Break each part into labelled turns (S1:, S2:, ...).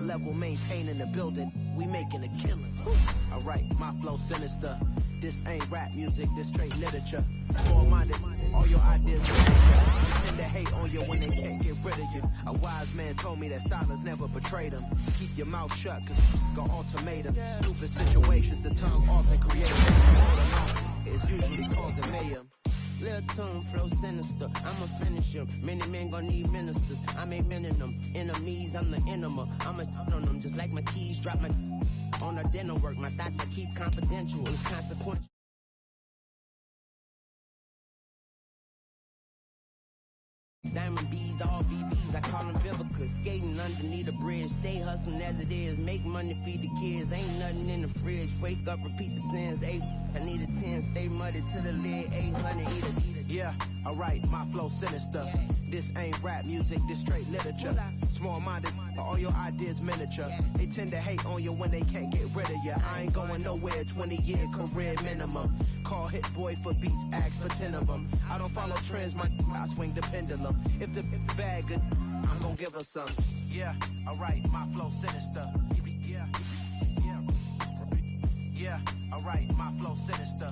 S1: level, maintaining the building. We making a killing. Alright, my flow sinister. This ain't rap music, this straight literature. Small-minded, all your ideas are tend to hate on you when they can't get rid of you. A wise man told me that silence never betrayed him. Keep your mouth shut, cause got ultimatum. Stupid situations, the tongue often creates. It's usually causing mayhem. Lil' tune, flow sinister, I'ma finish him. Many men gon' need ministers, I ain't mending them. Enemies, I'm the enema, I'ma on them. Just like my keys, drop my on a dental work. My thoughts I keep confidential, it's consequential. Diamond B's, all BBs, I call them Vivica. Skating underneath the bridge, stay hustling as it is. Make money, feed the kids, ain't nothing in the fridge. Wake up, repeat the sins, I need a 10, stay muddy to the lid, 800, eat a. Yeah, alright, my flow sinister. Yeah. This ain't rap music, this straight literature. Small-minded, all your ideas miniature. Yeah. They tend to hate on you when they can't get rid of you. I ain't going nowhere, 20-year career minimum. Call Hit Boy for beats, ask for 10 of them. I don't follow trends, I swing the pendulum. If the bag good, I'm gonna give her some. Yeah, alright, my flow sinister. Yeah, alright, my flow sinister.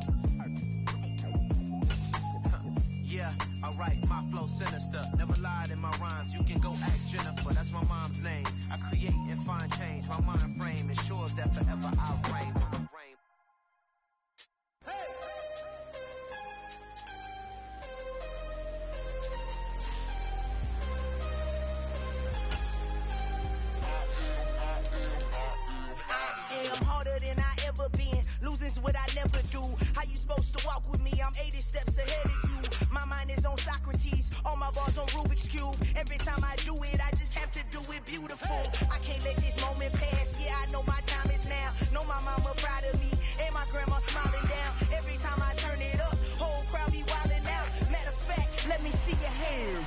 S1: Yeah, alright, my flow sinister. Never lied in my rhymes, you can go ask Jennifer, that's my mom's name. I create and find change, my mind frame ensures that forever I'll reign. Hey!
S2: I'm harder than I ever been. Losing's what I never do. How you supposed to walk with me? I'm 80 steps ahead of you. My mind is on Socrates, all my bars on Rubik's Cube. Every time I do it, I just have to do it beautiful. I can't let this moment pass. Yeah, I know my time is now. Know my mama proud of me, and my grandma smiling down. Every time I turn it up, whole crowd be wildin' out. Matter of fact, let me see your hands.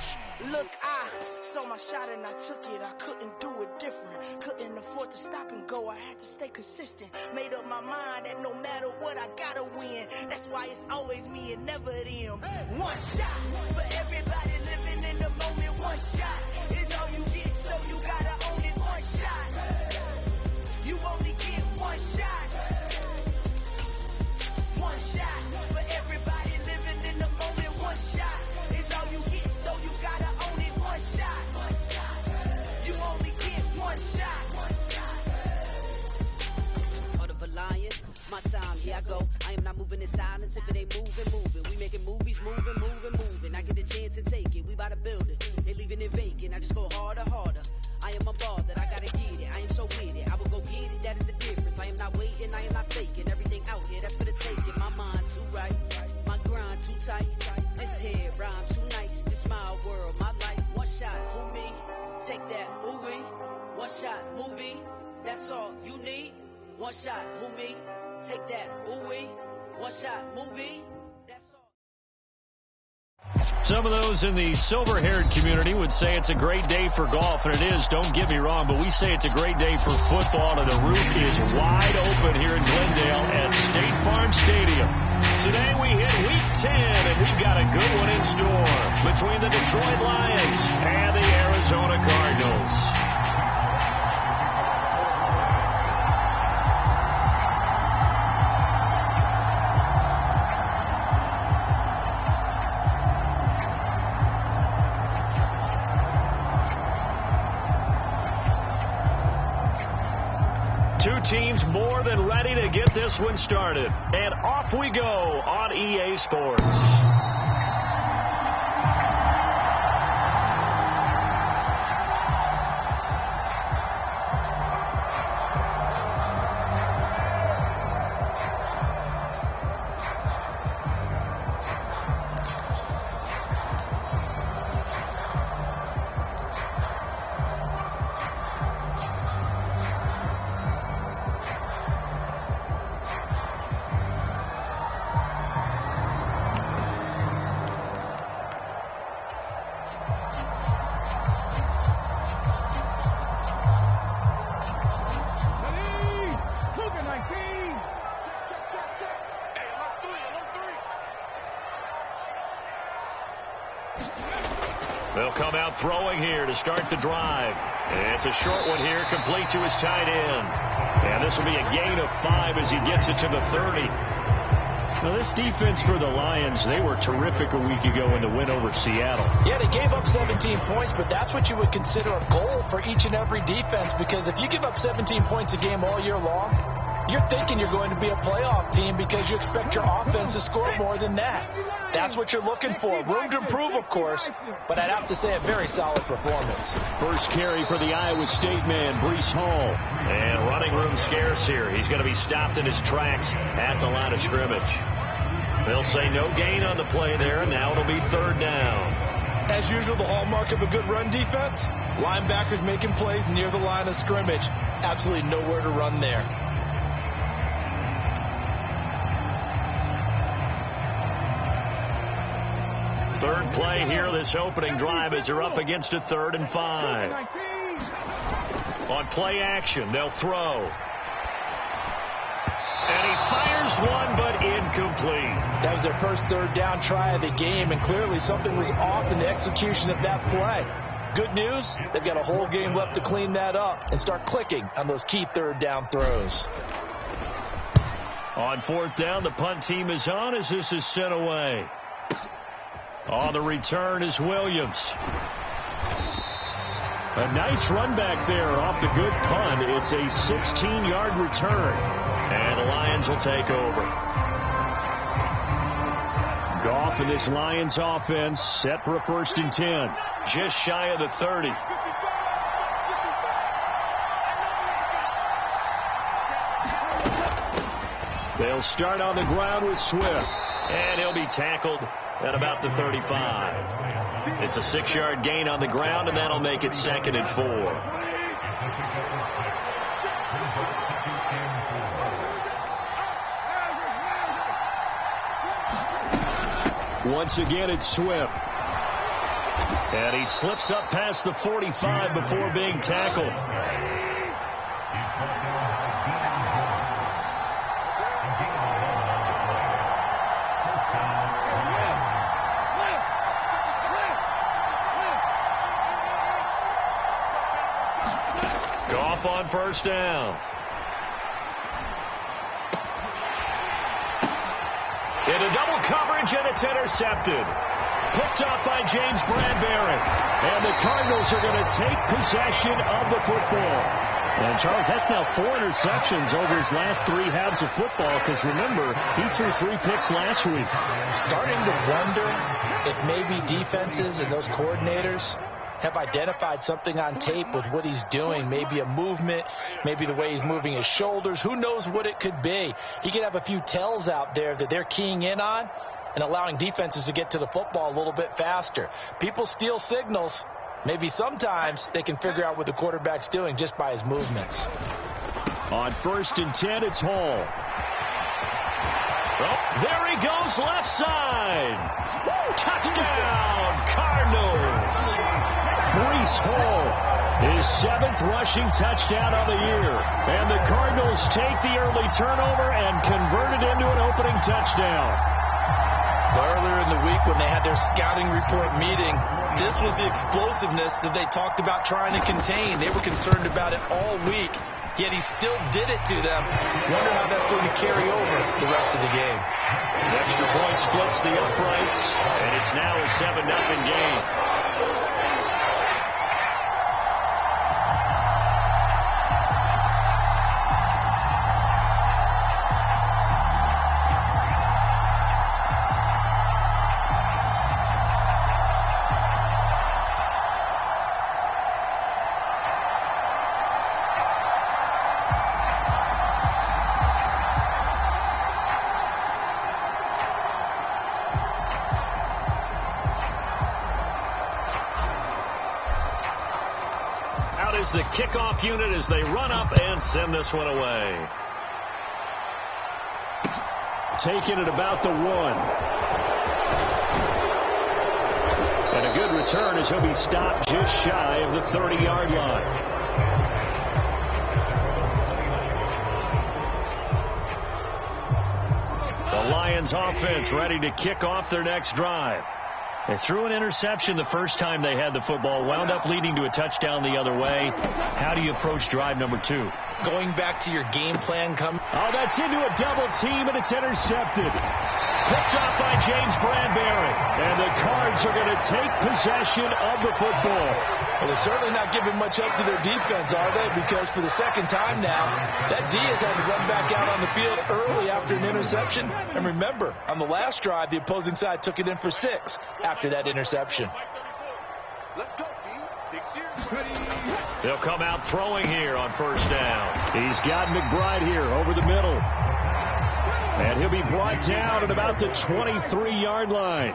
S2: Look, I saw my shot and I took it. I couldn't do it different. Couldn't afford to stop and go. I had to stay consistent. Made up my mind that no matter what, I gotta win. That's why it's always me and never them. One shot for everybody living in the moment. One shot is all you get, so you gotta own it. One shot. You only get one shot. One shot for everybody living in the moment. One shot is all you get, so you gotta own it. One shot. You only get one shot.
S3: Heart of a lion, my time, here I go. I am not moving in silence. If it ain't moving. We making movies, moving. I get a chance to take it. We bout to build it. They leaving it vacant. I just go harder. I am a ball that I gotta get it. I am so with it. I will go get it. That is the difference. I am not waiting. I am not faking. Everything out here, that's for the taking. My mind too right. My grind too tight. This head rhyme too nice. This my world, my life. One shot, who me? Take that, who we? One shot, movie. That's all you need. One shot, who me? Take that, who we? One shot, movie.
S4: Some of those in the silver-haired community would say it's a great day for golf, and it is, don't get me wrong, but we say it's a great day for football, and the roof is wide open here in Glendale at State Farm Stadium. Today we hit Week 10, and we've got a good one in store between the Detroit Lions and the Arizona Cardinals. Two teams more than ready to get this one started. And off we go on EA Sports. He'll come out throwing here to start the drive. It's a short one here, complete to his tight end. And this will be a gain of 5 as he gets it to the 30. Now, this defense for the Lions, they were terrific a week ago in the win over Seattle.
S5: Yeah, they gave up 17 points, but that's what you would consider a goal for each and every defense, because if you give up 17 points a game all year long, you're thinking you're going to be a playoff team because you expect your offense to score more than that. That's what you're looking for. Room to improve, of course, but I'd have to say a very solid performance.
S4: First carry for the Iowa State man, Breece Hall. And running room scarce here. He's going to be stopped in his tracks at the line of scrimmage. They'll say no gain on the play there, and now it'll be 3rd down.
S5: As usual, the hallmark of a good run defense, linebackers making plays near the line of scrimmage. Absolutely nowhere to run there.
S4: Third play here, this opening drive, as they're up against a 3rd and 5. On play action, they'll throw. And he fires one, but incomplete.
S5: That was their first 3rd down try of the game, and clearly something was off in the execution of that play. Good news, they've got a whole game left to clean that up and start clicking on those key 3rd down throws.
S4: On 4th down, the punt team is on as this is sent away. On the return is Williams. A nice run back there off the good punt. It's a 16-yard return. And the Lions will take over. Goff and this Lions offense set for a 1st and 10. Just shy of the 30. They'll start on the ground with Swift. And he'll be tackled at about the 35. It's a 6-yard gain on the ground, and that'll make it 2nd and 4. Once again, it's Swift. And he slips up past the 45 before being tackled. Goff on 1st down. Into double coverage, and it's intercepted. Picked off by James Bradbury. And the Cardinals are going to take possession of the football. And, Charles, that's now 4 interceptions over his last 3 halves of football, because, remember, he threw 3 picks last week.
S5: Starting to wonder if maybe defenses and those coordinators have identified something on tape with what he's doing. Maybe a movement, maybe the way he's moving his shoulders. Who knows what it could be? He could have a few tells out there that they're keying in on and allowing defenses to get to the football a little bit faster. People steal signals. Maybe sometimes they can figure out what the quarterback's doing just by his movements.
S4: On 1st and 10, it's Hall. Oh, there he goes, left side. Touchdown, Cardinals. Breece Hall, his 7th rushing touchdown of the year. And the Cardinals take the early turnover and convert it into an opening touchdown.
S5: Earlier in the week when they had their scouting report meeting, this was the explosiveness that they talked about trying to contain. They were concerned about it all week, yet he still did it to them. Wonder how that's going to carry over the rest of the game.
S4: The extra point splits the uprights, and it's now a 7-0 game. Is the kickoff unit as they run up and send this one away. Taking it about the 1. And a good return as he'll be stopped just shy of the 30-yard line. The Lions offense ready to kick off their next drive. They threw an interception the first time they had the football, wound up leading to a touchdown the other way. How do you approach drive number 2?
S5: Going back to your game plan.
S4: Oh, that's into a double team, and it's intercepted. Picked off by James Bradbury. And the Cards are going to take possession of the football.
S5: Well, they're certainly not giving much up to their defense, are they? Because for the second time now, that D has had to run back out on the field early after an interception. And remember, on the last drive, the opposing side took it in for 6 after that interception.
S6: Let's go, D. Big series.
S4: They'll come out throwing here on first down. He's got McBride here over the middle. And he'll be brought down at about the 23-yard line.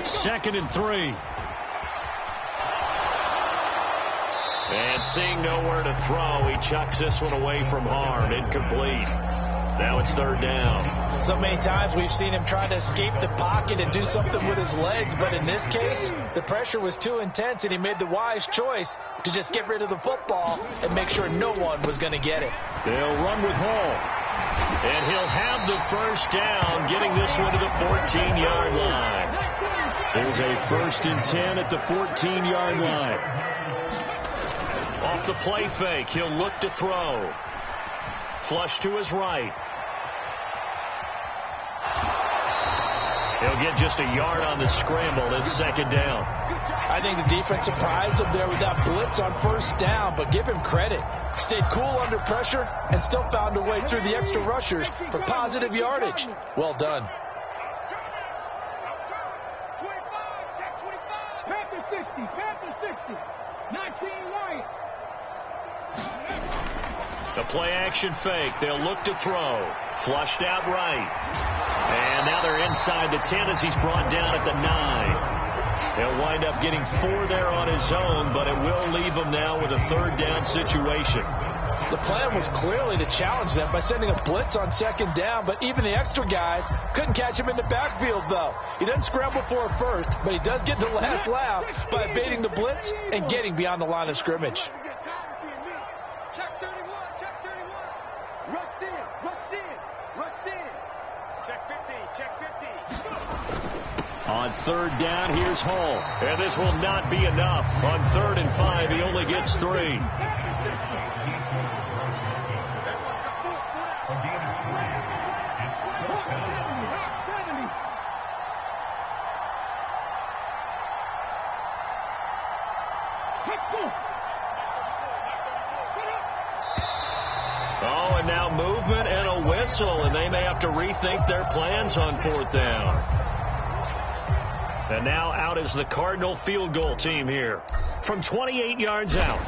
S4: Second and 3. And seeing nowhere to throw, he chucks this one away from harm. Incomplete. Now it's third down.
S5: So many times we've seen him try to escape the pocket and do something with his legs, but in this case, the pressure was too intense, and he made the wise choice to just get rid of the football and make sure no one was going to get it.
S4: They'll run with Hall. And he'll have the first down, getting this one to the 14-yard line. There's a 1st and 10 at the 14-yard line. Off the play fake, he'll look to throw. Flush to his right. He'll get just a yard on the scramble. It's second down.
S5: I think the defense surprised him there with that blitz on first down, but give him credit. Stayed cool under pressure and still found a way through the extra rushers for positive yardage. Well done.
S7: Panther 60. 19 Lions.
S4: The play action fake. They'll look to throw. Flushed out right. And now they're inside the 10 as he's brought down at the 9. He'll wind up getting 4 there on his own, but it will leave him now with a third down situation.
S5: The plan was clearly to challenge them by sending a blitz on second down, but even the extra guys couldn't catch him in the backfield, though. He doesn't scramble for a first, but he does get the last laugh by evading the blitz and getting beyond the line of scrimmage.
S6: Check 31. Rush in. Check 50.
S4: On third down, here's Hall. And this will not be enough. On 3rd and 5, he only gets 3. Oh, and now movement and a whistle, and they may have to rethink their plans on 4th down. And now out is the Cardinal field goal team here from 28 yards out.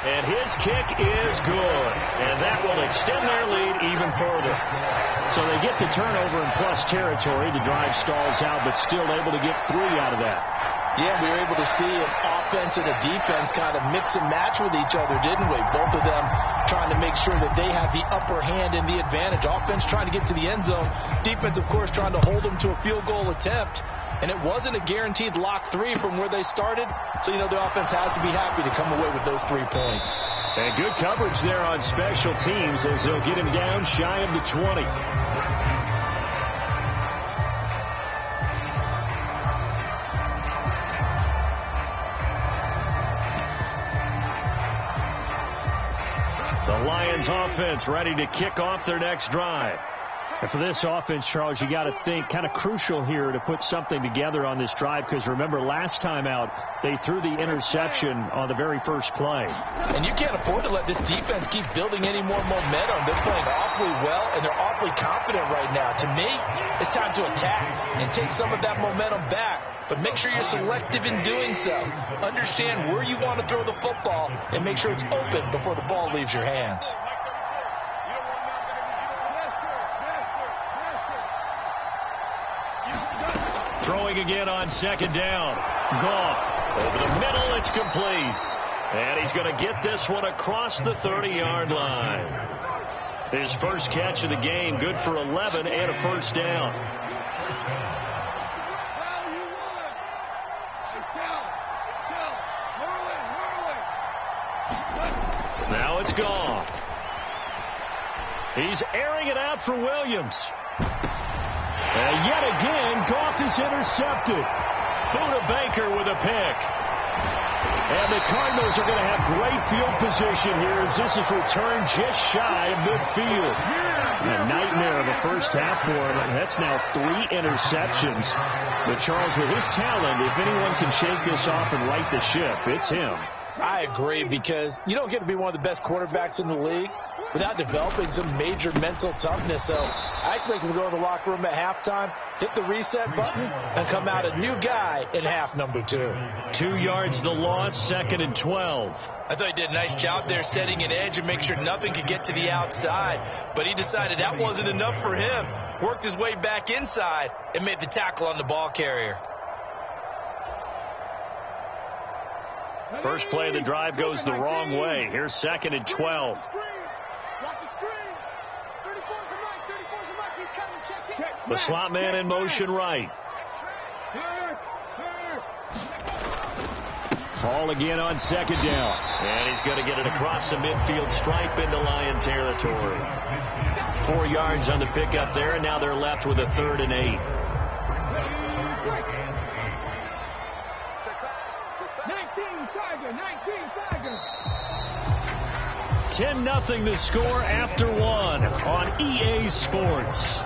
S4: And his kick is good, and that will extend their lead even further. So they get the turnover in plus territory. The drive stalls out, but still able to get 3 out of that.
S5: Yeah, we were able to see an offense and a defense kind of mix and match with each other, didn't we? Both of them trying to make sure that they have the upper hand and the advantage. Offense trying to get to the end zone. Defense, of course, trying to hold them to a field goal attempt. And it wasn't a guaranteed lock 3 from where they started. So, the offense has to be happy to come away with those 3 points.
S4: And good coverage there on special teams as they'll get him down shy of the 20. The Lions offense ready to kick off their next drive. And for this offense, Charles, you got to think kind of crucial here to put something together on this drive, because remember last time out they threw the interception on the very first play.
S5: And you can't afford to let this defense keep building any more momentum. They're playing awfully well, and they're awfully confident right now. To me, it's time to attack and take some of that momentum back. But make sure you're selective in doing so. Understand where you want to throw the football and make sure it's open before the ball leaves your hands.
S4: Throwing again on second down. Goff over the middle. It's complete. And he's going to get this one across the 30-yard line. His first catch of the game, good for 11 and a first down. Now it's gone. He's airing it out for Williams. And yet again, Goff is intercepted. Buda Baker with a pick. And the Cardinals are going to have great field position here as this is returned just shy of midfield. A nightmare of a first half for him. That's now 3 interceptions. But Charles, with his talent, if anyone can shake this off and right the ship, it's him.
S5: I agree, because you don't get to be one of the best quarterbacks in the league without developing some major mental toughness. So I expect him to go in the locker room at halftime, hit the reset button, and come out a new guy in half number 2.
S4: 2 yards the loss, 2nd and 12.
S5: I thought he did a nice job there setting an edge and make sure nothing could get to the outside. But he decided that wasn't enough for him. Worked his way back inside and made the tackle on the ball carrier.
S4: First play of the drive goes the wrong way. Here's 2nd and 12. The slot man in motion right. Hall again on 2nd down. And he's going to get it across the midfield stripe into Lion territory. 4 yards on the pickup there, and now they're left with a 3rd and 8. 10-0 the score after 1 on EA Sports.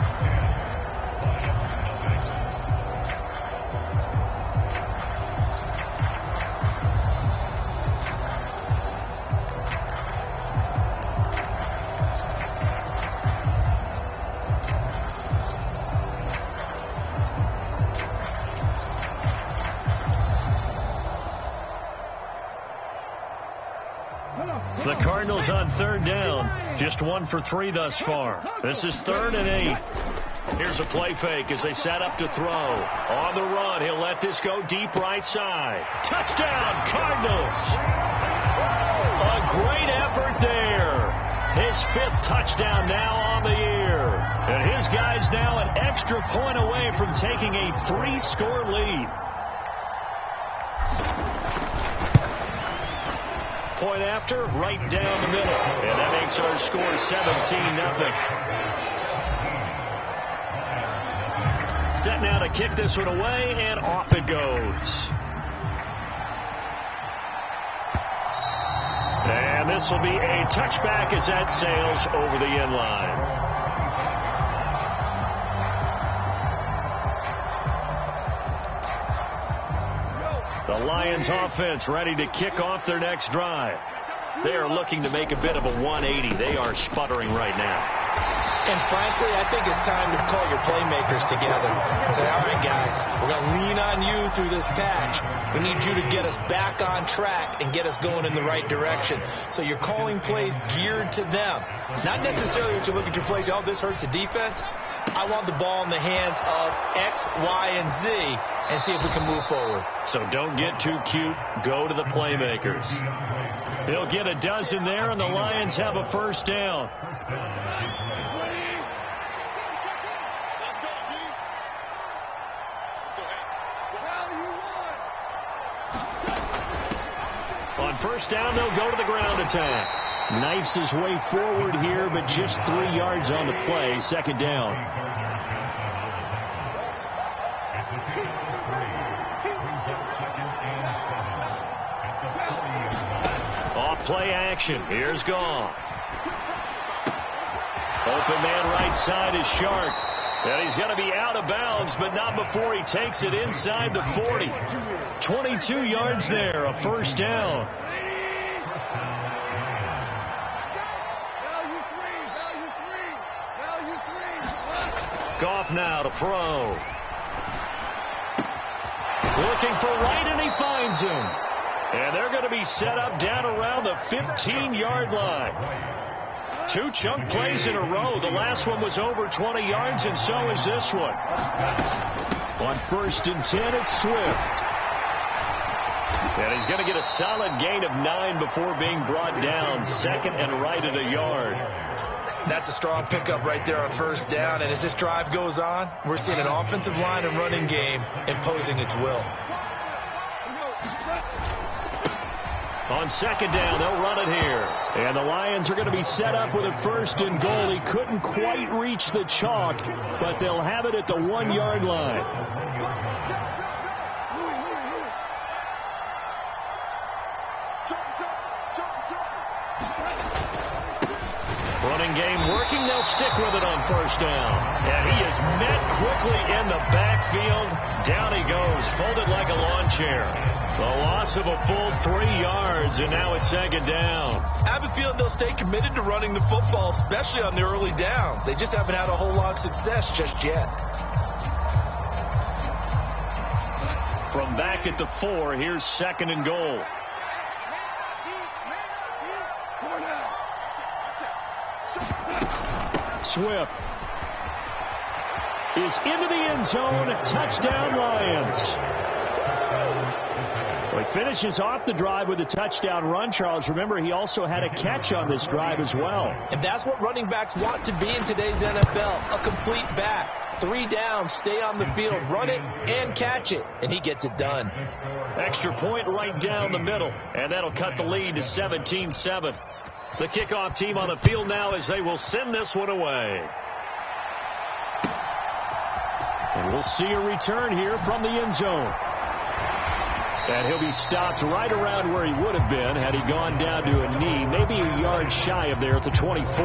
S4: The Cardinals on 3rd down. Just 1 for 3 thus far. This is 3rd and 8. Here's a play fake as they set up to throw. On the run, he'll let this go deep right side. Touchdown, Cardinals. A great effort there. His 5th touchdown now on the year. And his guy's now an extra point away from taking a 3-score lead. Point after, right down the middle. And that makes our score 17-0. Set now to kick this one away, and off it goes. And this will be a touchback as that sails over the end line. The Lions offense ready to kick off their next drive. They are looking to make a bit of a 180. They are sputtering right now.
S5: And frankly, I think it's time to call your playmakers together and say, all right, guys, we're going to lean on you through this patch. We need you to get us back on track and get us going in the right direction. So you're calling plays geared to them. Not necessarily what you look at your plays, oh, this hurts the defense. I want the ball in the hands of X, Y, and Z and see if we can move forward.
S4: So don't get too cute. Go to the playmakers. He'll get a dozen there, and the Lions have a 1st down. On 1st down, they'll go to the ground attack. Knifes his way forward here, but just 3 yards on the play. 2nd down. Off play action. Here's Goff. Open man right side is Shark. And he's going to be out of bounds, but not before he takes it inside the 40. 22 yards there, a 1st down. Goff now to throw. Looking for Wright, and he finds him. And they're going to be set up down around the 15-yard line. 2 chunk plays in a row. The last one was over 20 yards, and so is this one. On 1st and 10, it's Swift. And he's going to get a solid gain of 9 before being brought down. 2nd and right at a yard.
S5: That's a strong pickup right there on 1st down. And as this drive goes on, we're seeing an offensive line and running game imposing its will.
S4: On second down, they'll run it here. And the Lions are going to be set up with a 1st and goal. He couldn't quite reach the chalk, but they'll have it at the 1-yard line. Running game working. They'll stick with it on 1st down. And he is met quickly in the backfield. Down he goes, folded like a lawn chair. The loss of a full 3 yards, and now it's 2nd down.
S5: I have a feeling they'll stay committed to running the football, especially on the early downs. They just haven't had a whole lot of success just yet.
S4: From back at the 4, here's 2nd and goal. Swift is into the end zone. Touchdown, Lions. Well, he finishes off the drive with a touchdown run, Charles. Remember, he also had a catch on this drive as well.
S5: And that's what running backs want to be in today's NFL, a complete back. 3 downs, stay on the field, run it, and catch it. And he gets it done.
S4: Extra point right down the middle, and that'll cut the lead to 17-7. The kickoff team on the field now as they will send this one away. And we'll see a return here from the end zone. And he'll be stopped right around where he would have been had he gone down to a knee, maybe a yard shy of there at the 24.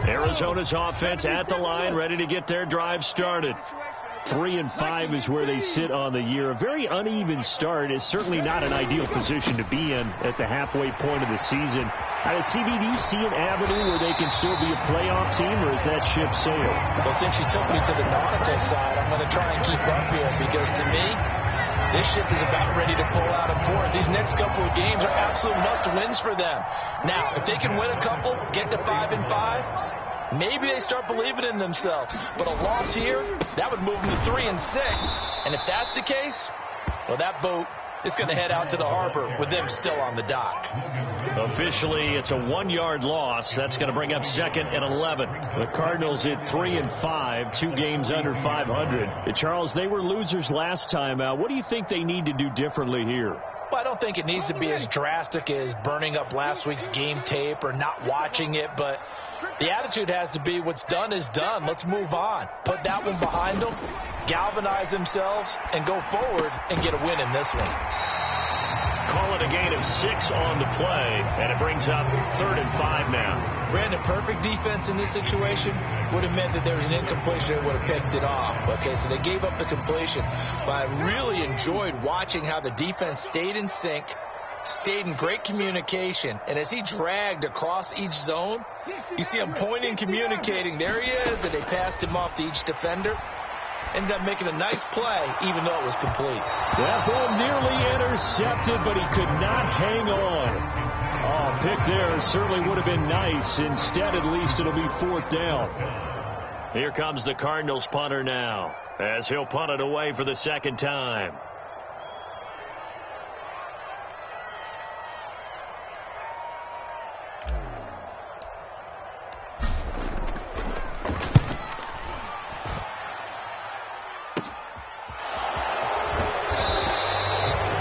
S4: Arizona's offense at the line, ready to get their drive started. 3-5 is where they sit on the year. A very uneven start is certainly not an ideal position to be in at the halfway point of the season. CV, do you see an avenue where they can still be a playoff team, or is that ship sailed?
S5: Well, since you took me to the nautical side, I'm going to try and keep up here because to me, this ship is about ready to pull out of port. These next couple of games are absolute must-wins for them. Now, if they can win a couple, get to 5-5, maybe they start believing in themselves. But a loss here, that would move them to 3-6. And if that's the case, well, that boat is going to head out to the harbor with them still on the dock.
S4: Officially, it's a 1-yard loss. That's going to bring up 2nd and 11. The Cardinals at 3-5, 2 games under 500. Charles, they were losers last time out. What do you think they need to do differently here?
S5: Well, I don't think it needs to be as drastic as burning up last week's game tape or not watching it, but the attitude has to be what's done is done. Let's move on. Put that one behind them, galvanize themselves, and go forward and get a win in this one.
S4: Call it a gain of 6 on the play, and it brings up 3rd and 5 now.
S5: Brandon, perfect defense in this situation would have meant that there was an incompletion that would have picked it off. Okay, so they gave up the completion, but I really enjoyed watching how the defense stayed in sync, stayed in great communication, and as he dragged across each zone, you see him pointing, communicating. There he is, and they passed him off to each defender. Ended up making a nice play, even though it was complete.
S4: That ball nearly intercepted, but he could not hang on. Oh, pick there certainly would have been nice. Instead, at least, it'll be 4th down. Here comes the Cardinals punter now, as he'll punt it away for the 2nd time.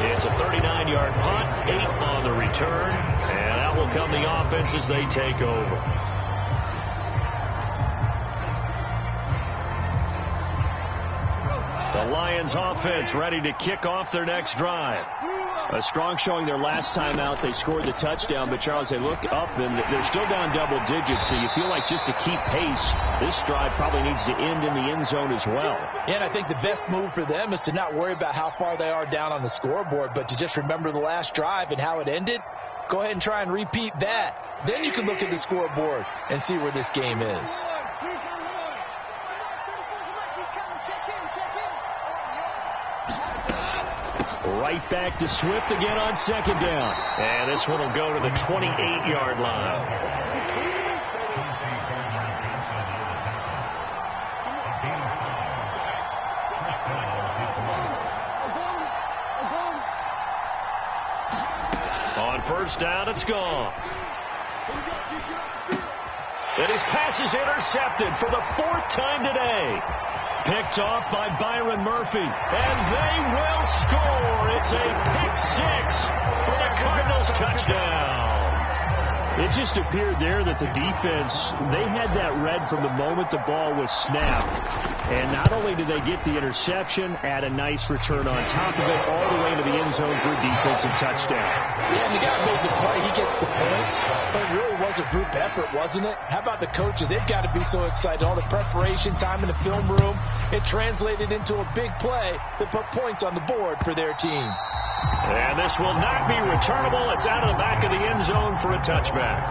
S4: It's a 39-yard punt, 8 on the return, and out will come the offense as they take over. The Lions offense ready to kick off their next drive. A strong showing their last time out. They scored the touchdown, but Charles, they look up and they're still down double digits, so you feel like just to keep pace, this drive probably needs to end in the end zone as well.
S5: Yeah, and I think the best move for them is to not worry about how far they are down on the scoreboard, but to just remember the last drive and how it ended. Go ahead and try and repeat that. Then you can look at the scoreboard and see where this game is.
S4: Right back to Swift again on 2nd down. And this one will go to the 28-yard line. On first down, it's gone. And his pass is intercepted for the 4th time today. Picked off by Byron Murphy. And they will score. It's a pick 6 for the Cardinals touchdown.
S8: It just appeared there that the defense, they had that read from the moment the ball was snapped. And not only did they get the interception, add a nice return on top of it, all the way to the end zone for a defensive touchdown.
S5: Yeah, and the guy made the play. He gets the points. But it really was a group effort, wasn't it? How about the coaches? They've got to be so excited. All the preparation, time in the film room, it translated into a big play that put points on the board for their team.
S4: And this will not be returnable. It's out of the back of the end zone for a touchback.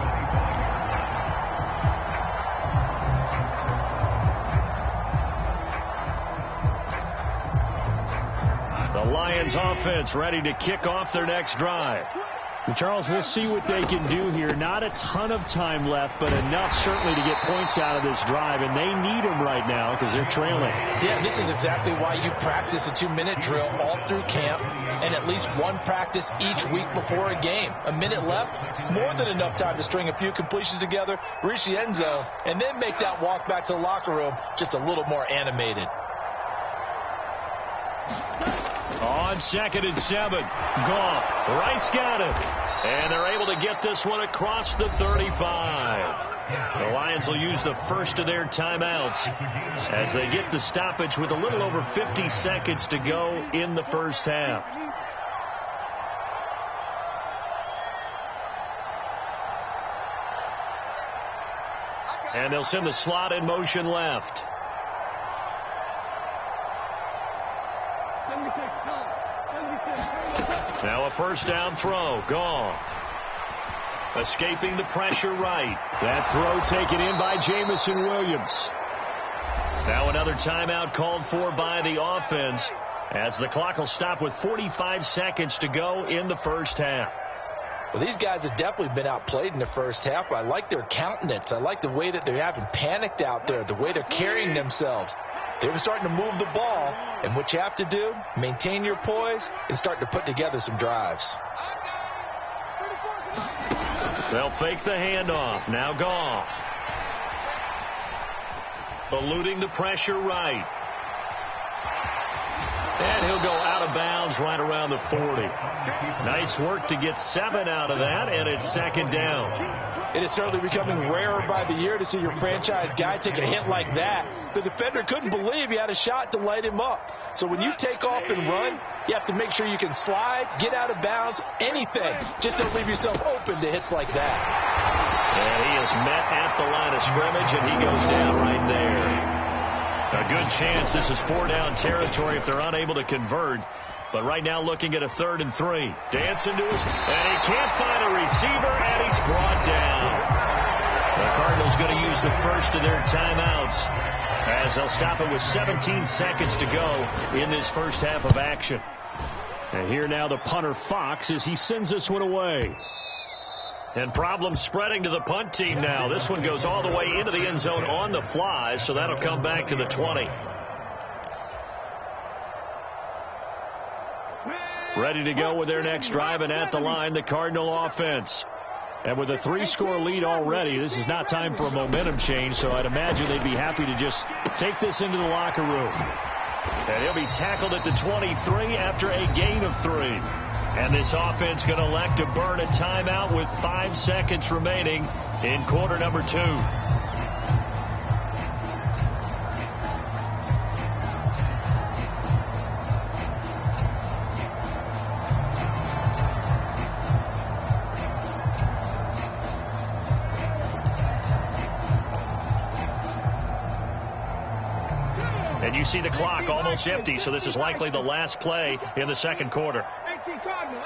S4: The Lions offense ready to kick off their next drive.
S8: And Charles, we'll see what they can do here. Not a ton of time left, but enough certainly to get points out of this drive, and they need them right now because they're trailing.
S5: Yeah, this is exactly why you practice a 2-minute drill all through camp and at least one practice each week before a game. A minute left, more than enough time to string a few completions together, reach the end zone, and then make that walk back to the locker room just a little more animated.
S4: On 2nd and 7, Goff, Wright's got it, and they're able to get this one across the 35. The Lions will use the first of their timeouts as they get the stoppage with a little over 50 seconds to go in the first half. And they'll send the slot in motion left. Now a first down throw. Goff. Escaping the pressure right.
S8: That throw taken in by Jamison Williams.
S4: Now another timeout called for by the offense as the clock will stop with 45 seconds to go in the first half.
S5: Well, these guys have definitely been outplayed in the first half. I like their countenance. I like the way that they haven't panicked out there, the way they're carrying themselves. They were starting to move the ball, and what you have to do, maintain your poise and start to put together some drives.
S4: They'll fake the handoff. Now Goff. Eluding the pressure right. And he'll go out of bounds right around the 40. Nice work to get 7 out of that, and it's 2nd down.
S5: It is certainly becoming rarer by the year to see your franchise guy take a hit like that. The defender couldn't believe he had a shot to light him up. So when you take off and run, you have to make sure you can slide, get out of bounds, anything. Just don't leave yourself open to hits like that.
S4: And he is met at the line of scrimmage, and he goes down right there. A good chance this is 4-down territory if they're unable to convert. But right now looking at a 3rd and 3. Dancing to his, and he can't find a receiver, and he's brought down. The Cardinals going to use the first of their timeouts as they'll stop it with 17 seconds to go in this first half of action.
S8: And here now the punter Fox as he sends this one away.
S4: And problems spreading to the punt team now. This one goes all the way into the end zone on the fly, so that'll come back to the 20. Ready to go with their next drive, and at the line, the Cardinal offense.
S8: And with a 3-score lead already, this is not time for a momentum change, so I'd imagine they'd be happy to just take this into the locker room.
S4: And he'll be tackled at the 23 after a gain of 3. And this offense going to elect to burn a timeout with 5 seconds remaining in quarter number 2. And you see the clock almost empty, so this is likely the last play in the second quarter.
S7: 18 Cardinals.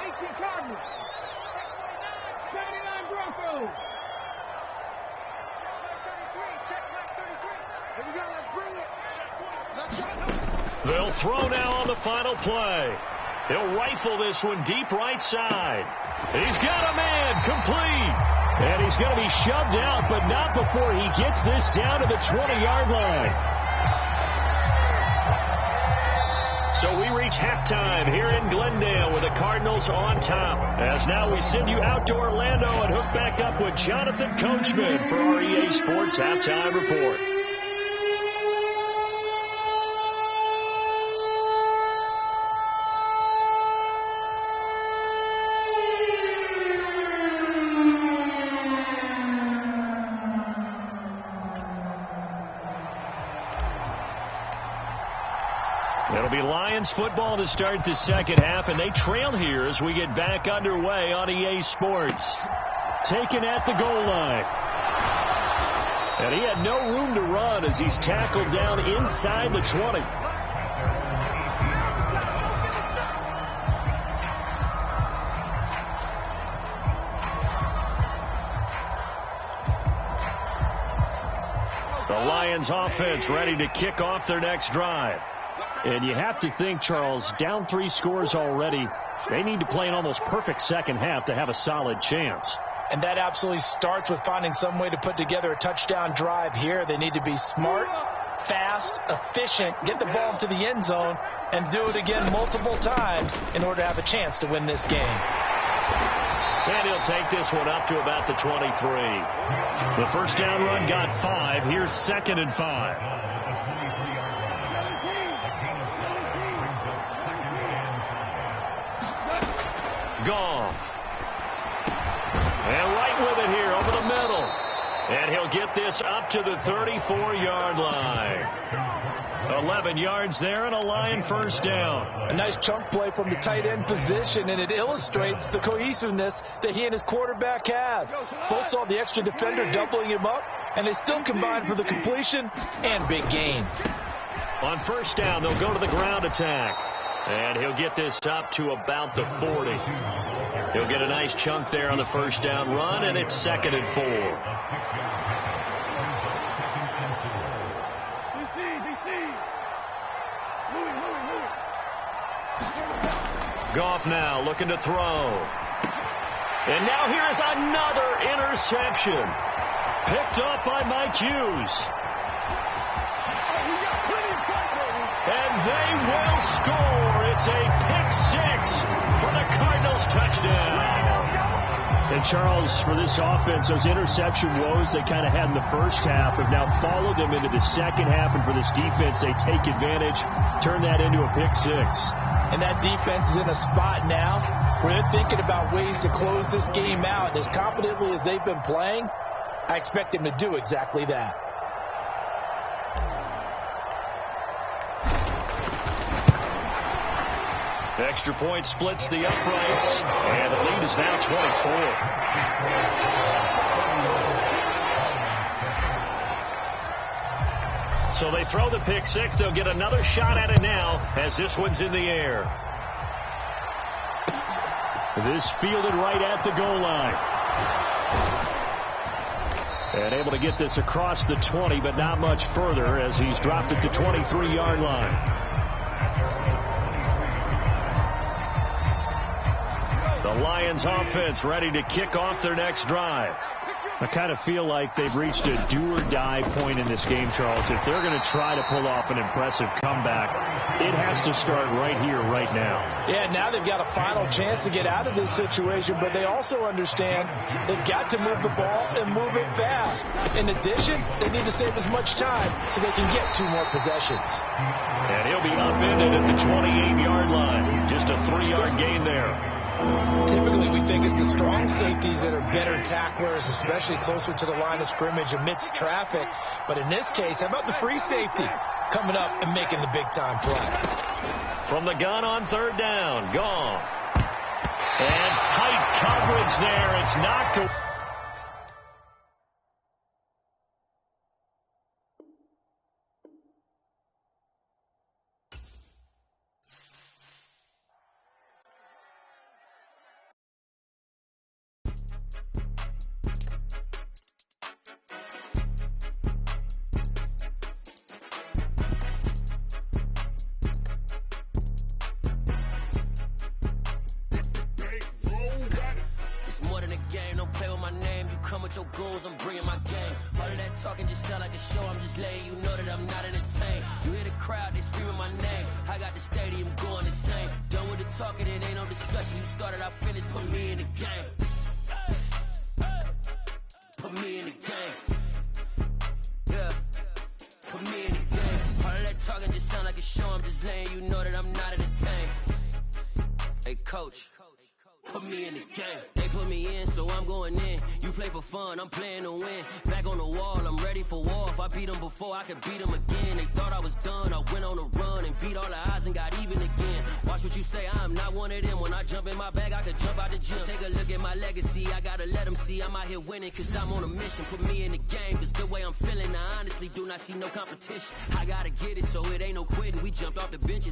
S7: 79 Broncos.
S4: They'll throw now on the final play. He'll rifle this one deep right side. He's got a man complete.
S8: And he's going to be shoved out, but not before he gets this down to the 20-yard line.
S4: So we reach halftime here in Glendale with the Cardinals Cardinals on top. As now we send you out to Orlando and hook back up with Jonathan Coachman for our EA Sports Halftime Report. It'll be Lions football to start the second half, and they trail here as we get back underway on EA Sports. Taken at the goal line. And he had no room to run as he's tackled down inside the 20. The Lions offense ready to kick off their next drive. And you have to think, Charles, down 3 scores already. They need to play an almost perfect second half to have a solid chance.
S5: And that absolutely starts with finding some way to put together a touchdown drive here. They need to be smart, fast, efficient, get the ball into the end zone, and do it again multiple times in order to have a chance to win this game.
S4: And he'll take this one up to about the 23. The first down run got 5. Here's 2nd and 5. Goff. And right with it here over the middle. And he'll get this up to the 34-yard line. 11 yards there and a Lion first down.
S5: A nice chunk play from the tight end position, and it illustrates the cohesiveness that he and his quarterback have. Both saw the extra defender doubling him up, and they still combined for the completion and big gain.
S4: On first down, they'll go to the ground attack. And he'll get this up to about the 40. He'll get a nice chunk there on the first down run, and it's 2nd and 4. Goff now looking to throw. And now here's another interception. Picked up by Mike Hughes. And they will score. It's a pick-6 for the Cardinals touchdown.
S8: And Charles, for this offense, those interception woes they kind of had in the first half have now followed them into the second half. And for this defense, they take advantage, turn that into a pick-6.
S5: And that defense is in a spot now where they're thinking about ways to close this game out. And as confidently as they've been playing, I expect them to do exactly that.
S4: Extra point splits the uprights, and the lead is now 24. So they throw the pick-6. They'll get another shot at it now as this one's in the air.
S8: This fielded right at the goal line.
S4: And able to get this across the 20, but not much further as he's dropped it to 23-yard line. The Lions offense ready to kick off their next drive.
S8: I kind of feel like they've reached a do-or-die point in this game, Charles. If they're going to try to pull off an impressive comeback, it has to start right here, right now.
S5: Yeah, now they've got a final chance to get out of this situation, but they also understand they've got to move the ball and move it fast. In addition, they need to save as much time so they can get 2 more possessions.
S4: And he'll be upended at the 28-yard line. Just a 3-yard gain there.
S5: Typically, we think it's the strong safeties that are better tacklers, especially closer to the line of scrimmage amidst traffic. But in this case, how about the free safety coming up and making the big-time play?
S4: From the gun on third down, Goff. And tight coverage there. It's knocked away.
S1: with your goons, I'm bringing my gang. All of that talking just sound like a show, I'm just letting you know that I'm not entertained. You hear the crowd, they screaming my name. I got the stadium going insane. Done with the talking, it ain't no discussion. You started, I finished, put me in the game. Put me in the game. Yeah. Put me in the game. All of that talking just sound like a show, I'm just letting you know that I'm not entertained. Hey, coach. Put me in the game. They put me in, so I'm going in. You play for fun, I'm playing to win. Back on the wall, I'm ready for war. If I beat them before, I could beat them again. They thought I was done, I went on a run and beat all the odds and got even again. Watch what you say, I'm not one of them. When I jump in my bag, I could jump out the gym. Take a look at my legacy, I gotta let them see I'm out here winning, cause I'm on a mission. Put me in the game, cause the way I'm feeling, I honestly do not see no competition. I gotta get it, so it ain't no quitting. We jumped off the benches.